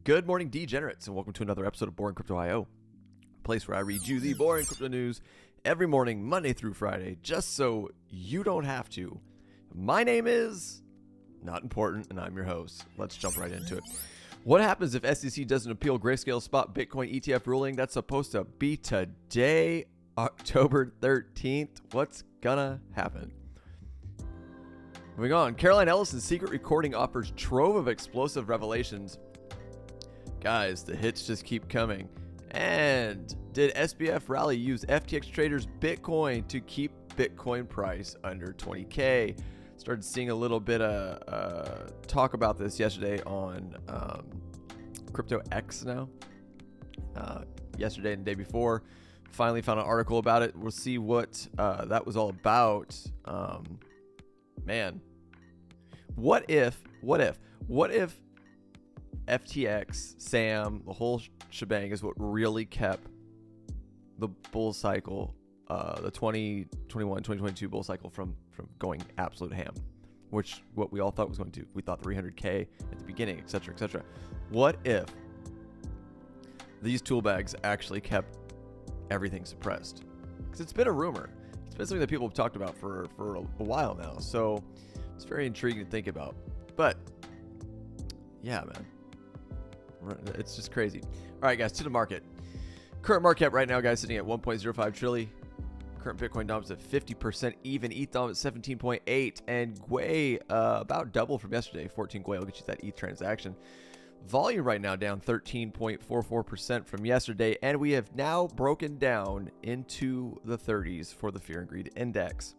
Good morning, degenerates, and welcome to another episode of Boring Crypto IO, a place where I read you the boring crypto news every morning, Monday through Friday, just so you don't have to. My name is Not Important, and I'm your host. Let's jump right into it. What happens if SEC doesn't appeal Grayscale spot Bitcoin ETF ruling? That's supposed to be today, October 13th. What's gonna happen? Moving on, Caroline Ellison's secret recording offers trove of explosive revelations. Guys, the hits just keep coming. And did SBF Rally use FTX traders Bitcoin to keep Bitcoin price under 20K? Started seeing a little bit of talk about this yesterday on Crypto X now. Yesterday and the day before. Finally found an article about it. We'll see what that was all about. Man, what if FTX, SAM, the whole shebang is what really kept the bull cycle, the 2021-2022 bull cycle from going absolute ham, which what we all thought was going to. We thought 300K at the beginning, etc., etc. What if these tool bags actually kept everything suppressed? Because it's been a rumor. It's been something that people have talked about for a while now. So it's very intriguing to think about. But yeah, man. It's just crazy. All right, guys, to the market. Current market cap right now, guys, sitting at 1.05 trillion. Current Bitcoin dominance at 50% even. ETH dominance at 17.8. And Gwei about double from yesterday. 14 Gwei will get you that ETH transaction. Volume right now down 13.44% from yesterday. And we have now broken down into the 30s for the Fear and Greed Index.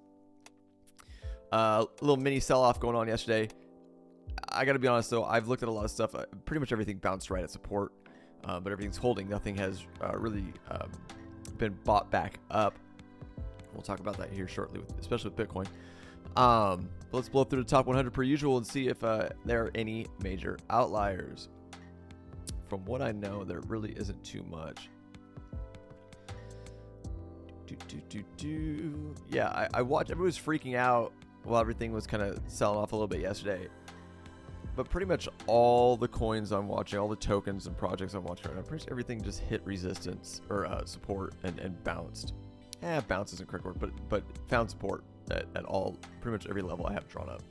A little mini sell-off going on yesterday. I got to be honest, though, I've looked at a lot of stuff. Pretty much everything bounced right at support, but everything's holding. Nothing has really been bought back up. We'll talk about that here shortly, especially with Bitcoin. But let's blow through the top 100 per usual and see if there are any major outliers. From what I know, there really isn't too much. Yeah, I watched. Everybody was freaking out while everything was kind of selling off a little bit yesterday. But pretty much all the coins I'm watching, all the tokens and projects I'm watching right now, pretty much everything just hit resistance or support and bounced. Bounce isn't the correct word, but found support at all, pretty much every level I have drawn up.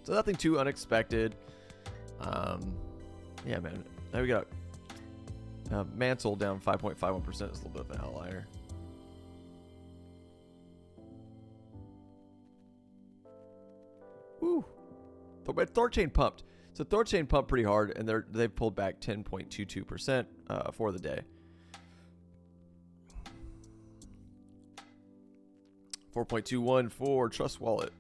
So nothing too unexpected. Yeah, man. Now we got Mansell down 5.51% is a little bit of an outlier. Woo. But Thorchain pumped. So Thorchain pumped pretty hard, and they've pulled back 10.22% for the day. 4.21 for Trust Wallet.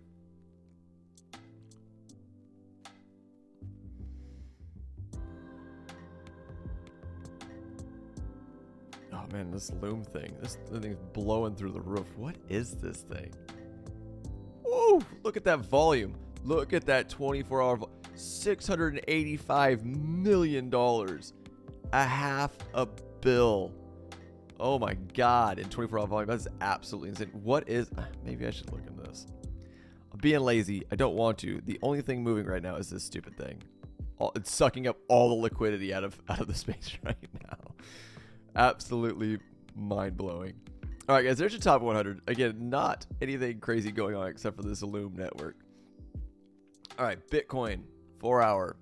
Oh man, this Loom thing. This thing's blowing through the roof. What is this thing? Woo! Look at that volume. Look at that 24-hour $685 million. $500 million. Oh my God. In 24-hour volume. That's absolutely insane. What is... Maybe I should look into this. I'm being lazy. I don't want to. The only thing moving right now is this stupid thing. It's sucking up all the liquidity out of the space right now. Absolutely mind-blowing. All right, guys. There's your top 100. Again, not anything crazy going on except for this Loom network. All right, Bitcoin, 4 hour.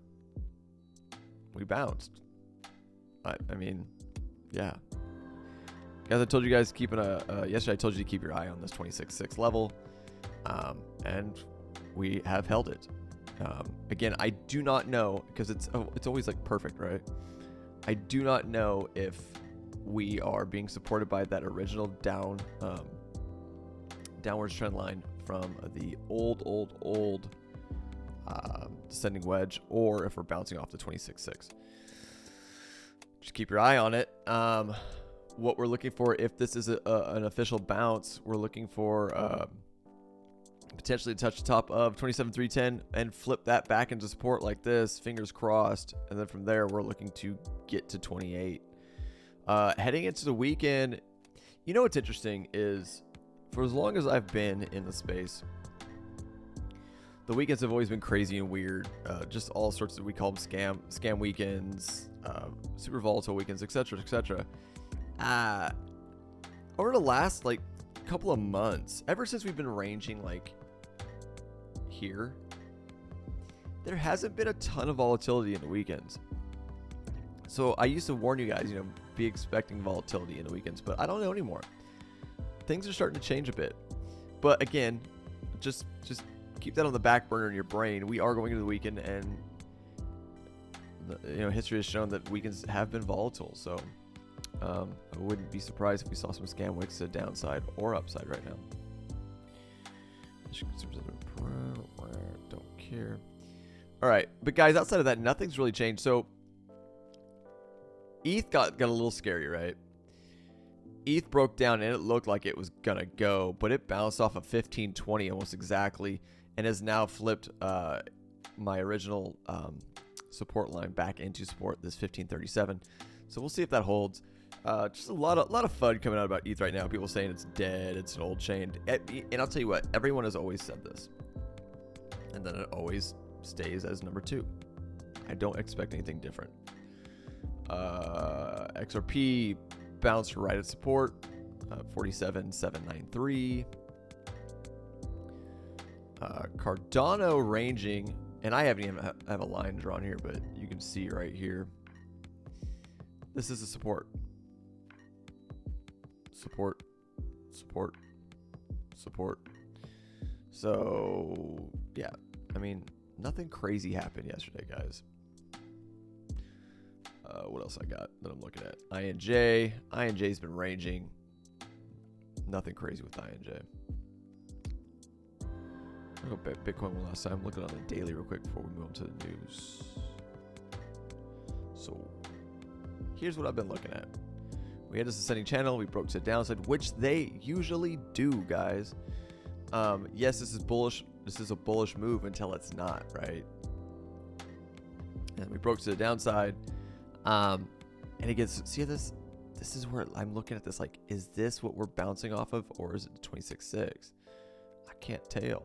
We bounced. I mean, yeah. Guys, I told you guys yesterday I told you to keep your eye on this 26.6 level. And we have held it. Again, I do not know, because it's always like perfect, right? I do not know if we are being supported by that original downwards trend line from the old descending wedge, or if we're bouncing off the 26.6. Just keep your eye on it. What we're looking for, if this is an official bounce, we're looking for potentially to touch the top of 27.310 and flip that back into support like this, fingers crossed, and then from there we're looking to get to 28. Heading into the weekend, you know what's interesting is, for as long as I've been in the space, the weekends have always been crazy and weird. Just all sorts of, we call them scam weekends, super volatile weekends, etc., etc. Over the last like couple of months, ever since we've been ranging like here, there hasn't been a ton of volatility in the weekends. So I used to warn you guys, be expecting volatility in the weekends, but I don't know anymore. Things are starting to change a bit. But again, just keep that on the back burner in your brain. We are going into the weekend, and history has shown that weekends have been volatile. So I wouldn't be surprised if we saw some scam wicks to downside or upside right now. Don't care. All right, but guys, outside of that, nothing's really changed. So ETH got a little scary, right? ETH broke down and it looked like it was gonna go, but it bounced off of 1520 almost exactly, and has now flipped my original support line back into support, this 1537. So we'll see if that holds. Just a lot of FUD coming out about ETH right now. People saying it's dead, it's an old chain, and I'll tell you what, everyone has always said this, and then it always stays as number 2. I don't expect anything different. XRP bounced right at support, 47,793. Cardano ranging, and I haven't even have a line drawn here, but you can see right here. This is a support. So yeah, I mean, nothing crazy happened yesterday, guys. What else I got that I'm looking at? INJ's been ranging. Nothing crazy with INJ. I'll go Bitcoin one last time. I'm looking on the daily real quick before we move on to the news. So here's what I've been looking at. We had this ascending channel. We broke to the downside, which they usually do, guys. Yes, this is bullish. This is a bullish move until it's not, right? And we broke to the downside. And it gets, see this? This is where I'm looking at this like, is this what we're bouncing off of, or is it 26.6? I can't tell.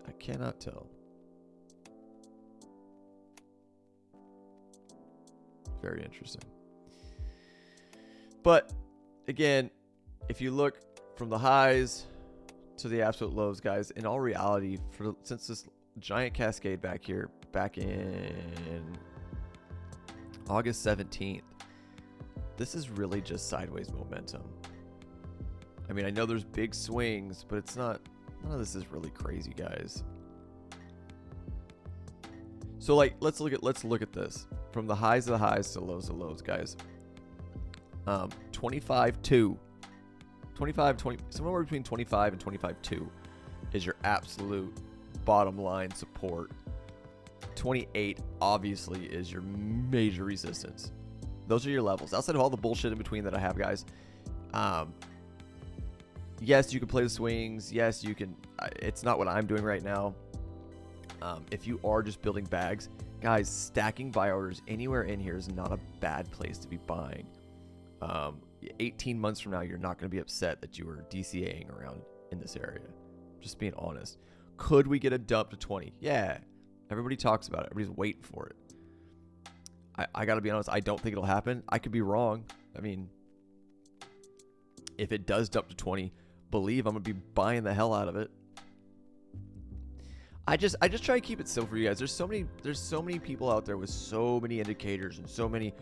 I cannot tell. Very interesting. But again, if you look from the highs to the absolute lows, guys, in all reality, since this giant cascade back here, back in August 17th, this is really just sideways momentum. I mean, I know there's big swings, but it's not, none of this is really crazy, guys. So like, let's look at this from the highs of the highs to the lows of the lows, guys. 25.2, somewhere between 25 and 25.2 is your absolute bottom line support. 28 obviously is your major resistance. Those are your levels. Outside of all the bullshit in between that I have, guys. Yes, you can play the swings. Yes, you can. It's not what I'm doing right now. If you are just building bags, guys, stacking buy orders anywhere in here is not a bad place to be buying. 18 months from now, you're not going to be upset that you were DCAing around in this area. Just being honest. Could we get a dump to 20? Yeah. Everybody talks about it. Everybody's waiting for it. I got to be honest. I don't think it'll happen. I could be wrong. I mean, if it does dump to 20, believe I'm going to be buying the hell out of it. I just try to keep it simple for you guys. There's so many people out there with so many indicators and so many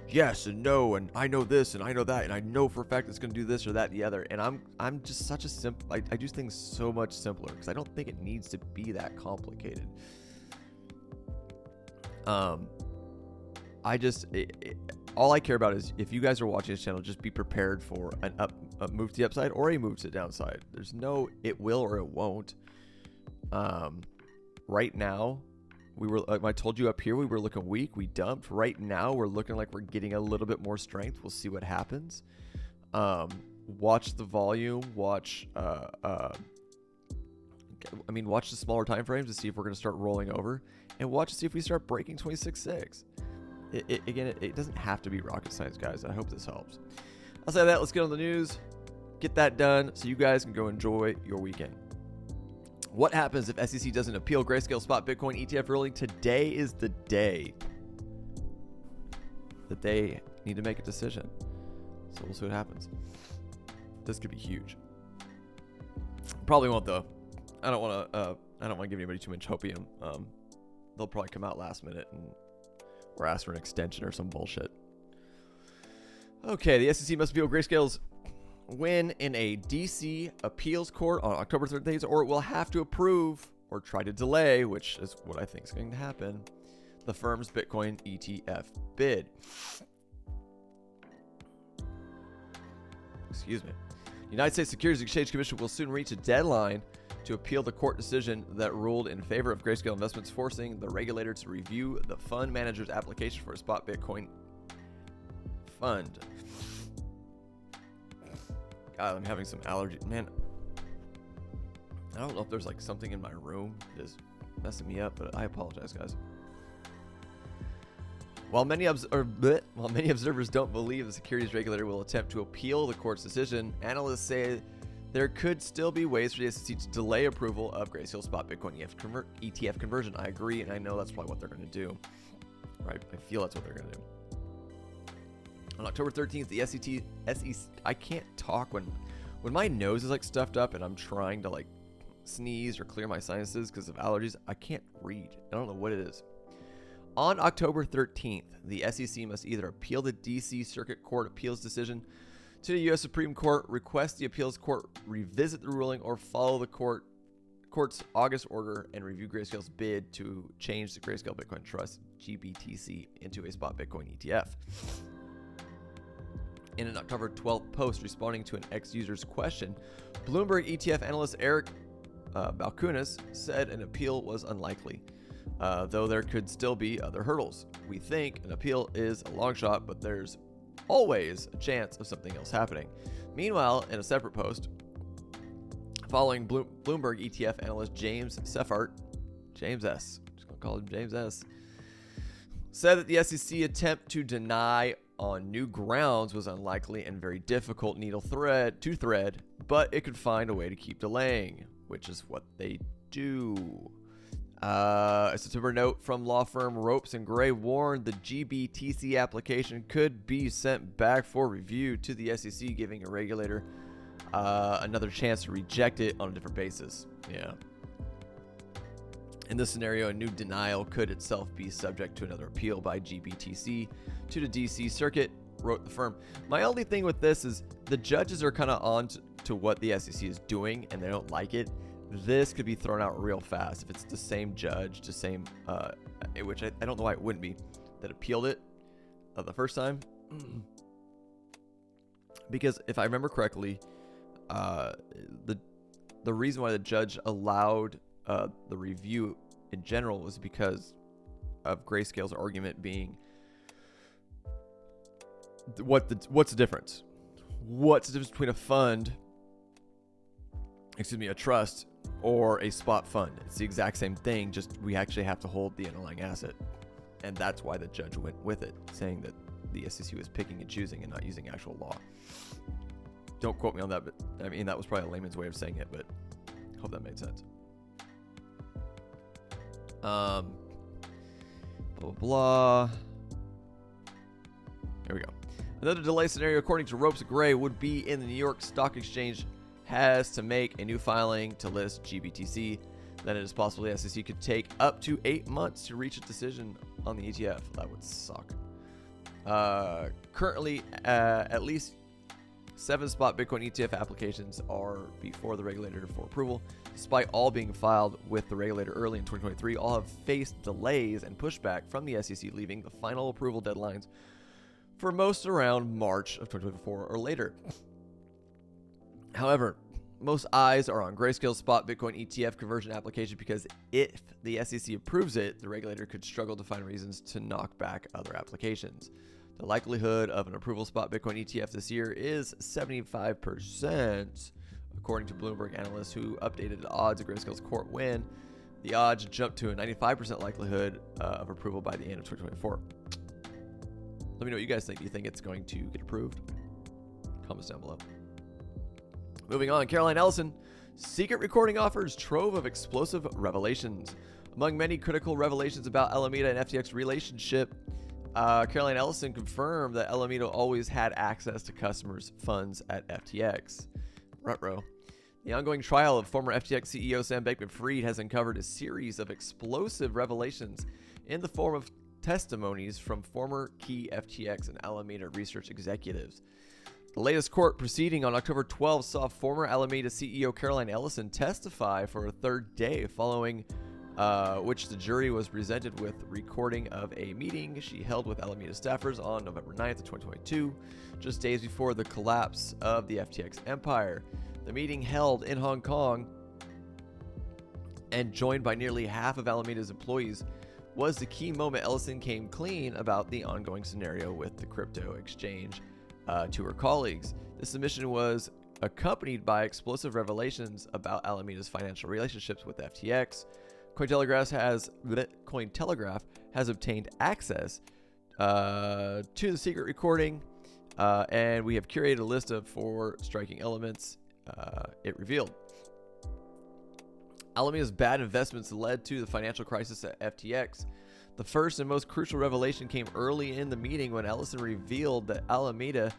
yes and no, and I know this and I know that, and I know for a fact it's going to do this or that and the other. And I'm just such a simple. I do things so much simpler because I don't think it needs to be that complicated. All I care about is if you guys are watching this channel, just be prepared for a move to the upside or a move to the downside. There's no it will or it won't. Right now, we were, like I told you up here, we were looking weak. We dumped. Right now, we're looking like we're getting a little bit more strength. We'll see what happens. Watch the volume. Watch the smaller time frames to see if we're going to start rolling over, and watch to see if we start breaking 26.6. It doesn't have to be rocket science, guys. I hope this helps. I'll say that. Let's get on the news. Get that done so you guys can go enjoy your weekend. What happens if SEC doesn't appeal Grayscale spot Bitcoin ETF ruling? Today is the day that they need to make a decision. So we'll see what happens. This could be huge. Probably won't though. I don't want to give anybody too much hopium. They'll probably come out last minute or ask for an extension or some bullshit. Okay, the SEC must appeal Grayscale's win in a DC appeals court on October 13th, or it will have to approve or try to delay, which is what I think is going to happen, the firm's Bitcoin ETF bid. Excuse me. The United States Securities and Exchange Commission will soon reach a deadline to appeal the court decision that ruled in favor of Grayscale Investments, forcing the regulator to review the fund manager's application for a spot Bitcoin fund. God, I'm having some allergy. Man, I don't know if there's like something in my room that is messing me up, but I apologize, guys. While many observers don't believe the securities regulator will attempt to appeal the court's decision, analysts say there could still be ways for the SEC to delay approval of Grayscale spot Bitcoin ETF conversion. I agree, and I know that's probably what they're going to do. Right? I feel that's what they're going to do. On October 13th, the SEC, I can't talk when my nose is like stuffed up and I'm trying to like sneeze or clear my sinuses because of allergies. I can't read. I don't know what it is. On October 13th, the SEC must either appeal the DC Circuit Court appeals decision to the U.S. Supreme Court, request the appeals court revisit the ruling, or follow the court's August order and review Grayscale's bid to change the Grayscale Bitcoin Trust GBTC into a spot Bitcoin ETF. In an October 12th post responding to an ex-user's question, Bloomberg ETF analyst Eric Balkunas said an appeal was unlikely, though there could still be other hurdles. We think an appeal is a long shot, but there's always a chance of something else happening. Meanwhile, in a separate post, following Bloomberg ETF analyst James Seffart, James S., I'm just going to call him James S., said that the SEC attempt to deny on new grounds was unlikely and very difficult to thread, but it could find a way to keep delaying, which is what they do. A September note from law firm Ropes and Gray warned the GBTC application could be sent back for review to the SEC, giving a regulator another chance to reject it on a different basis. Yeah. In this scenario, a new denial could itself be subject to another appeal by GBTC to the DC Circuit, wrote the firm. My only thing with this is the judges are kind of on to what the SEC is doing, and they don't like it. This could be thrown out real fast if it's the same judge, the same, which I don't know why it wouldn't be, that appealed it the first time. Because if I remember correctly, the reason why the judge allowed the review in general was because of Grayscale's argument being what's the difference? What's the difference between a trust or a spot fund? It's the exact same thing, just we actually have to hold the underlying asset. And that's why the judge went with it, saying that the SEC was picking and choosing and not using actual law. Don't quote me on that, but I mean, that was probably a layman's way of saying it, but I hope that made sense. Blah, blah, blah. Here we go. Another delay scenario, according to Ropes Gray, would be in the New York Stock Exchange has to make a new filing to list GBTC. Then it is possible the SEC could take up to 8 months to reach a decision on the ETF. That would suck. Currently, at least 7 spot Bitcoin ETF applications are before the regulator for approval. Despite all being filed with the regulator early in 2023, all have faced delays and pushback from the SEC, leaving the final approval deadlines for most around March of 2024 or later. However, most eyes are on Grayscale's spot Bitcoin ETF conversion application because if the SEC approves it, the regulator could struggle to find reasons to knock back other applications. The likelihood of an approval spot Bitcoin ETF this year is 75%, according to Bloomberg analysts who updated the odds of Grayscale's court win. The odds jumped to a 95% likelihood of approval by the end of 2024. Let me know what you guys think. Do you think it's going to get approved? Comments down below. Moving on, Caroline Ellison Secret recording offers trove of explosive revelations. Among many critical revelations about Alameda and FTX relationship, Caroline Ellison confirmed that Alameda always had access to customers' funds at FTX. Ruh-roh. The ongoing trial of former FTX CEO Sam Bankman-Fried has uncovered a series of explosive revelations in the form of testimonies from former key FTX and Alameda research executives. The latest court proceeding on October 12 saw former Alameda CEO Caroline Ellison testify for a third day, following which the jury was presented with recording of a meeting she held with Alameda staffers on November 9th of 2022, just days before the collapse of the FTX empire. The meeting, held in Hong Kong and joined by nearly half of Alameda's employees, was the key moment Ellison came clean about the ongoing scenario with the crypto exchange to her colleagues. The submission was accompanied by explosive revelations about Alameda's financial relationships with FTX. Cointelegraph has obtained access to the secret recording, and we have curated a list of 4 striking elements it revealed. Alameda's bad investments led to the financial crisis at FTX. The first and most crucial revelation came early in the meeting when Ellison revealed that Alameda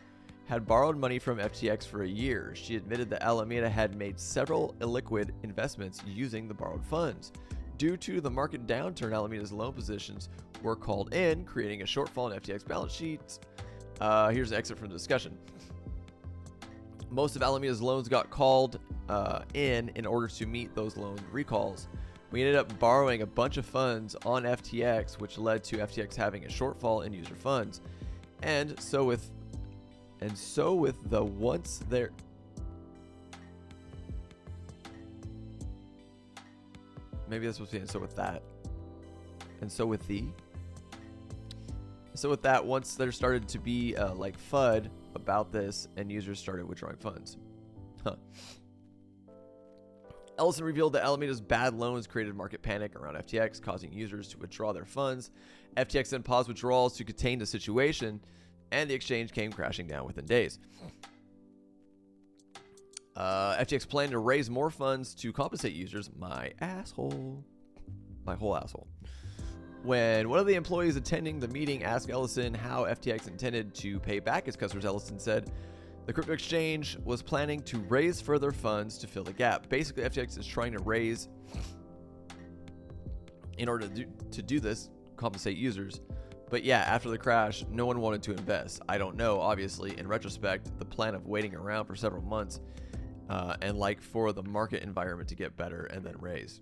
had borrowed money from FTX for a year. She admitted that Alameda had made several illiquid investments using the borrowed funds. Due to the market downturn, Alameda's loan positions were called in, creating a shortfall in FTX balance sheets. Here's an excerpt from the discussion. Most of Alameda's loans got called in order to meet those loan recalls. We ended up borrowing a bunch of funds on FTX, which led to FTX having a shortfall in user funds. And so with the once there maybe that's what's saying. So with that, once there started to be like FUD about this, and users started withdrawing funds. Ellison revealed that Alameda's bad loans created market panic around FTX, causing users to withdraw their funds. FTX then paused withdrawals to contain the situation, and the exchange came crashing down within days. FTX planned to raise more funds to compensate users. My whole asshole. When one of the employees attending the meeting asked Ellison how FTX intended to pay back its customers, Ellison said the crypto exchange was planning to raise further funds to fill the gap. Basically, FTX is trying to raise, in order to do this, compensate users. But yeah, after the crash, no one wanted to invest. I don't know, obviously, in retrospect, the plan of waiting around for several months and like for the market environment to get better and then raise.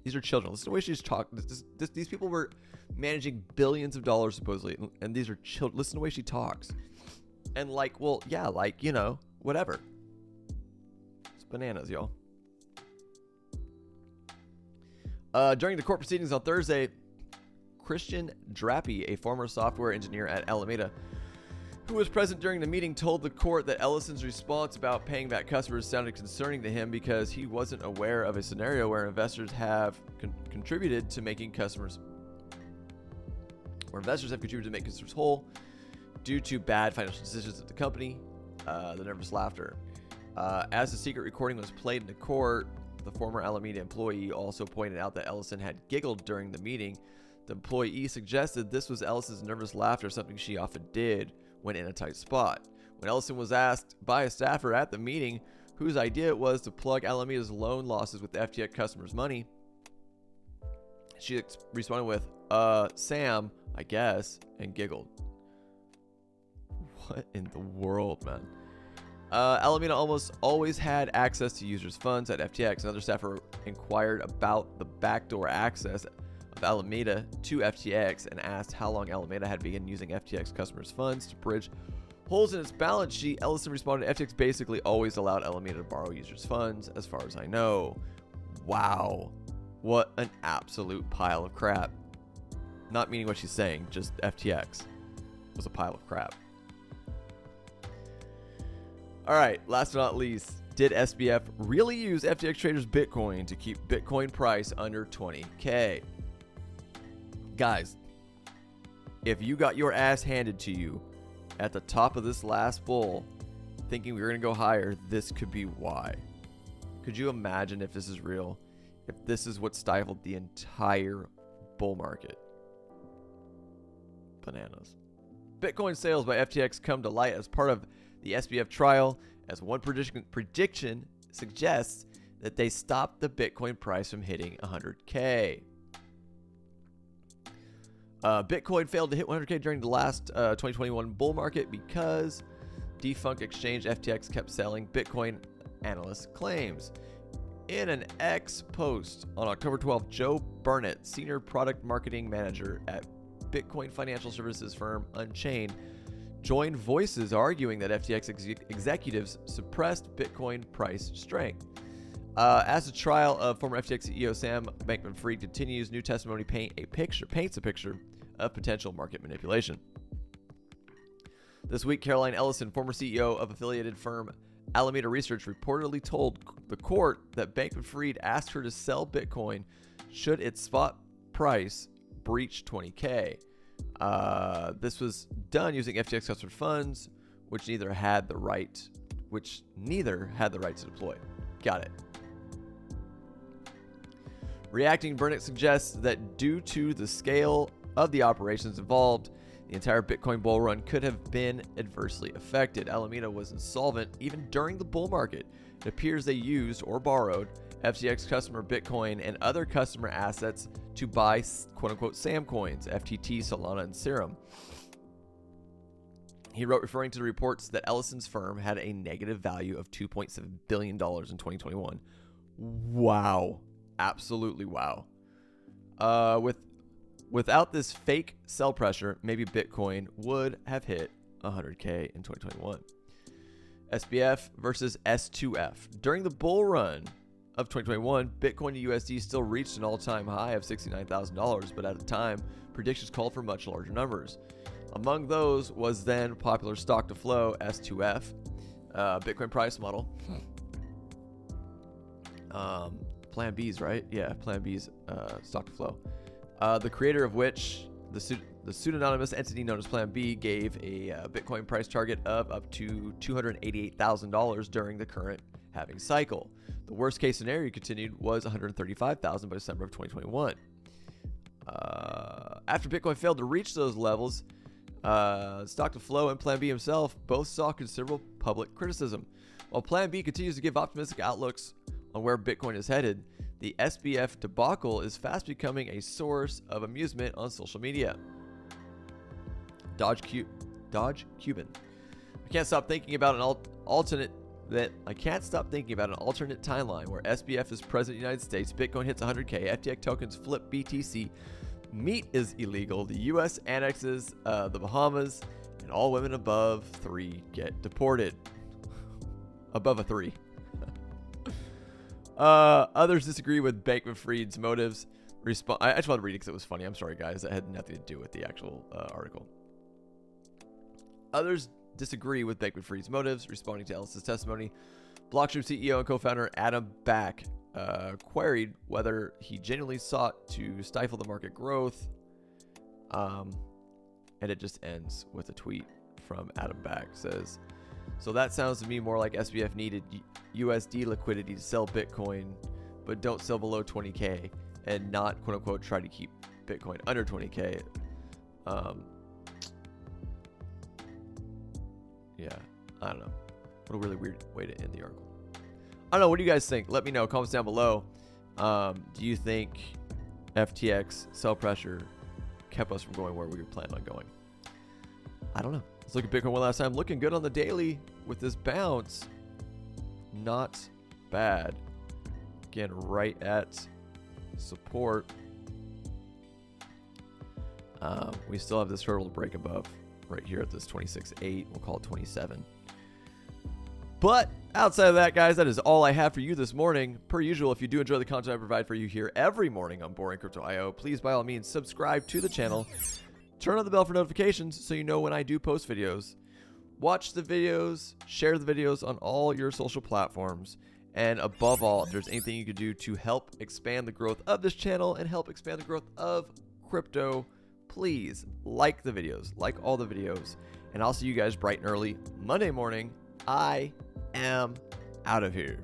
These are children. Listen to the way she's talking. These people were managing billions of dollars supposedly, and these are children. Listen to the way she talks. And like, well, yeah, like, you know, whatever. It's bananas, y'all. During the court proceedings on Thursday, Christian Drappy, a former software engineer at Alameda, who was present during the meeting, told the court that Ellison's response about paying back customers sounded concerning to him because he wasn't aware of a scenario where investors have contributed to making customers whole due to bad financial decisions at the company. The nervous laughter. As the secret recording was played in the court, the former Alameda employee also pointed out that Ellison had giggled during the meeting. The employee suggested this was Ellison's nervous laughter, something she often did when in a tight spot. When Ellison was asked by a staffer at the meeting whose idea it was to plug Alameda's loan losses with FTX customers' money, she responded with, Sam, I guess, and giggled. What in the world, man? Alameda almost always had access to users' funds at FTX. Another staffer inquired about the backdoor access of Alameda to FTX and asked how long Alameda had begun using FTX customers' funds to bridge holes in its balance sheet. Ellison responded, FTX basically always allowed Alameda to borrow users' funds, as far as I know. Wow. What an absolute pile of crap. Not meaning what she's saying, just FTX was a pile of crap. All right, last but not least, did SBF really use FTX traders' Bitcoin to keep Bitcoin price under 20K? Guys, if you got your ass handed to you at the top of this last bull thinking we were going to go higher, this could be why. Could you imagine if this is real? If this is what stifled the entire bull market? Bananas. Bitcoin sales by FTX come to light as part of the SBF trial, as one prediction suggests that they stopped the Bitcoin price from hitting 100K. Bitcoin failed to hit 100K during the last 2021 bull market because defunct exchange FTX kept selling Bitcoin, analyst claims. In an X post on October 12th, Joe Burnett, senior product marketing manager at Bitcoin financial services firm Unchained, joined voices arguing that FTX executives suppressed Bitcoin price strength. As the trial of former FTX CEO Sam Bankman-Fried continues, new testimony paints a picture of potential market manipulation. This week, Caroline Ellison, former CEO of affiliated firm Alameda Research, reportedly told the court that Bankman-Fried asked her to sell Bitcoin should its spot price breach 20K. This was done using FTX customer funds, which neither had the right to deploy. Got it. Reacting, Burnett suggests that due to the scale of the operations involved, the entire Bitcoin bull run could have been adversely affected. Alameda was insolvent even during the bull market. It appears they used or borrowed FTX customer Bitcoin and other customer assets to buy quote-unquote Sam coins, FTT, Solana, and Serum. He wrote, referring to the reports that Ellison's firm had a negative value of $2.7 billion in 2021. Wow. Absolutely wow. Without this fake sell pressure, maybe Bitcoin would have hit 100K in 2021. SBF versus S2F. During the bull run of 2021, Bitcoin to USD still reached an all-time high of $69,000, but at the time, predictions called for much larger numbers. Among those was then popular stock to flow S2F, Bitcoin price model. Plan B's, right? Yeah, Plan B's stock to flow. The creator of which, the pseudonymous entity known as Plan B, gave a Bitcoin price target of up to $288,000 during the current halving cycle. The worst case scenario continued was $135,000 by December of 2021. After Bitcoin failed to reach those levels, stock to flow and Plan B himself both saw considerable public criticism. While Plan B continues to give optimistic outlooks on where Bitcoin is headed, the SBF debacle is fast becoming a source of amusement on social media. Dodge Cuban. I can't stop thinking about an alternate timeline where SBF is president of the United States, Bitcoin hits 100K, FTX tokens flip BTC, meat is illegal, the US annexes the Bahamas, and all women above 3 get deported. Above a 3. Others disagree with Bankman-Fried's motives. I just wanted to read it because it was funny. I'm sorry, guys. That had nothing to do with the actual article. Others disagree with Bankman-Fried's motives. Responding to Ellison's testimony, Blockstream CEO and co-founder Adam Back queried whether he genuinely sought to stifle the market growth. And it just ends with a tweet from Adam Back. Says, so that sounds to me more like SBF needed USD liquidity to sell Bitcoin, but don't sell below 20K and not quote unquote try to keep Bitcoin under 20K. Yeah, I don't know. What a really weird way to end the article. I don't know. What do you guys think? Let me know. Comments down below. Do you think FTX sell pressure kept us from going where we were planning on going? I don't know. Let's look at Bitcoin one last time. Looking good on the daily with this bounce. Not bad. Again, right at support. We still have this hurdle to break above right here at this 26.8. We'll call it 27. But outside of that, guys, that is all I have for you this morning. Per usual, if you do enjoy the content I provide for you here every morning on Boring Crypto IO, please by all means subscribe to the channel. Turn on the bell for notifications so you know when I do post videos. Watch the videos, share the videos on all your social platforms, and above all, if there's anything you could do to help expand the growth of this channel and help expand the growth of crypto, please like the videos, like all the videos, and I'll see you guys bright and early Monday morning I am out of here.